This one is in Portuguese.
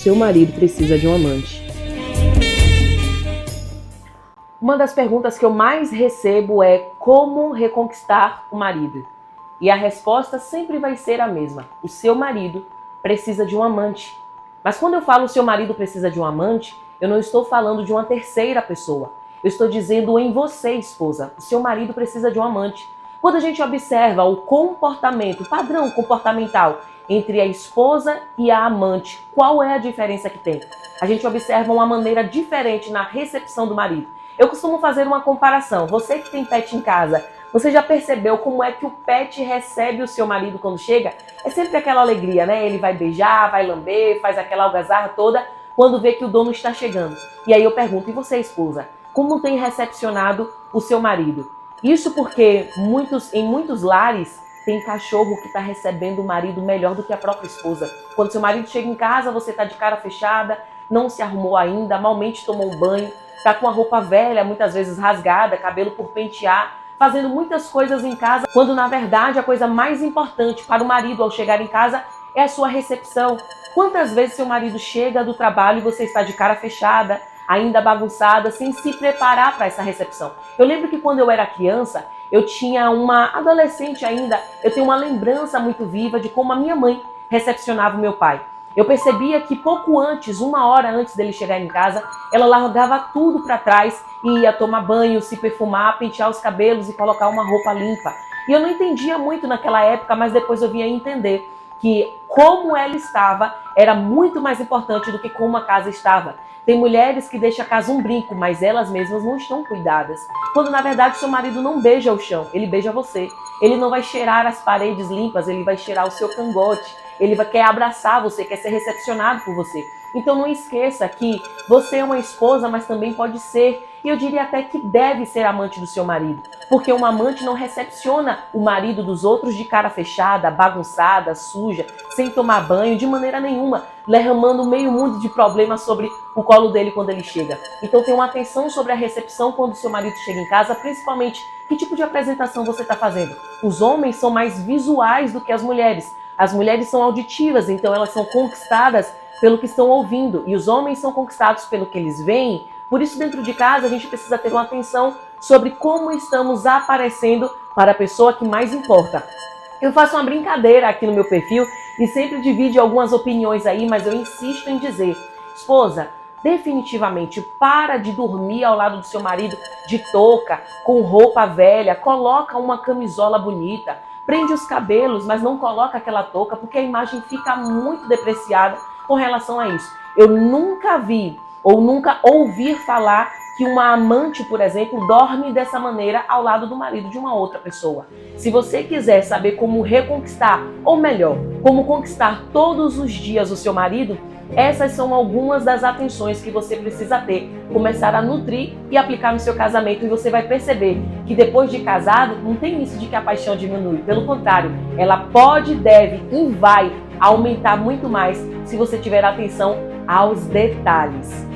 seu marido precisa de um amante? Uma das perguntas que eu mais recebo é como reconquistar o marido? E a resposta sempre vai ser a mesma. O seu marido precisa de um amante. Mas quando eu falo o seu marido precisa de um amante, eu não estou falando de uma terceira pessoa. Eu estou dizendo em você, esposa. O seu marido precisa de um amante. Quando a gente observa o comportamento, o padrão comportamental entre a esposa e a amante, qual é a diferença que tem? A gente observa uma maneira diferente na recepção do marido. Eu costumo fazer uma comparação. Você que tem pet em casa, você já percebeu como é que o pet recebe o seu marido quando chega? É sempre aquela alegria, né? Ele vai beijar, vai lamber, faz aquela algazarra toda quando vê que o dono está chegando. E aí eu pergunto, e você, esposa, como tem recepcionado o seu marido? Isso porque em muitos lares tem cachorro que está recebendo o marido melhor do que a própria esposa. Quando seu marido chega em casa, você está de cara fechada, não se arrumou ainda, malmente tomou um banho, está com a roupa velha, muitas vezes rasgada, cabelo por pentear, fazendo muitas coisas em casa, quando na verdade a coisa mais importante para o marido ao chegar em casa é a sua recepção. Quantas vezes seu marido chega do trabalho e você está de cara fechada, ainda bagunçada, sem se preparar para essa recepção? Eu lembro que quando eu era criança, eu tinha uma adolescente ainda, eu tenho uma lembrança muito viva de como a minha mãe recepcionava o meu pai. Eu percebia que pouco antes, 1 hora antes dele chegar em casa, ela largava tudo para trás e ia tomar banho, se perfumar, pentear os cabelos e colocar uma roupa limpa. E eu não entendia muito naquela época, mas depois eu vinha entender que como ela estava era muito mais importante do que como a casa estava. Tem mulheres que deixam a casa um brinco, mas elas mesmas não estão cuidadas. Quando na verdade seu marido não beija o chão, ele beija você. Ele não vai cheirar as paredes limpas, ele vai cheirar o seu cangote. Ele quer abraçar você, quer ser recepcionado por você. Então não esqueça que você é uma esposa, mas também pode ser, e eu diria até que deve ser amante do seu marido. Porque uma amante não recepciona o marido dos outros de cara fechada, bagunçada, suja, sem tomar banho, de maneira nenhuma, derramando meio mundo de problemas sobre o colo dele quando ele chega. Então tenha uma atenção sobre a recepção quando o seu marido chega em casa, principalmente que tipo de apresentação você está fazendo. Os homens são mais visuais do que as mulheres. As mulheres são auditivas, então elas são conquistadas pelo que estão ouvindo. E os homens são conquistados pelo que eles veem. Por isso, dentro de casa, a gente precisa ter uma atenção sobre como estamos aparecendo para a pessoa que mais importa. Eu faço uma brincadeira aqui no meu perfil e sempre divido algumas opiniões aí, mas eu insisto em dizer, esposa, definitivamente para de dormir ao lado do seu marido de touca, com roupa velha, coloca uma camisola bonita, prende os cabelos, mas não coloca aquela touca, porque a imagem fica muito depreciada com relação a isso. Eu nunca vi ou nunca ouvi falar que uma amante, por exemplo, dorme dessa maneira ao lado do marido de uma outra pessoa. Se você quiser saber como reconquistar, ou melhor, como conquistar todos os dias o seu marido, essas são algumas das atenções que você precisa ter, começar a nutrir e aplicar no seu casamento, e você vai perceber que depois de casado não tem isso de que a paixão diminui, pelo contrário, ela pode, deve e vai aumentar muito mais se você tiver atenção aos detalhes.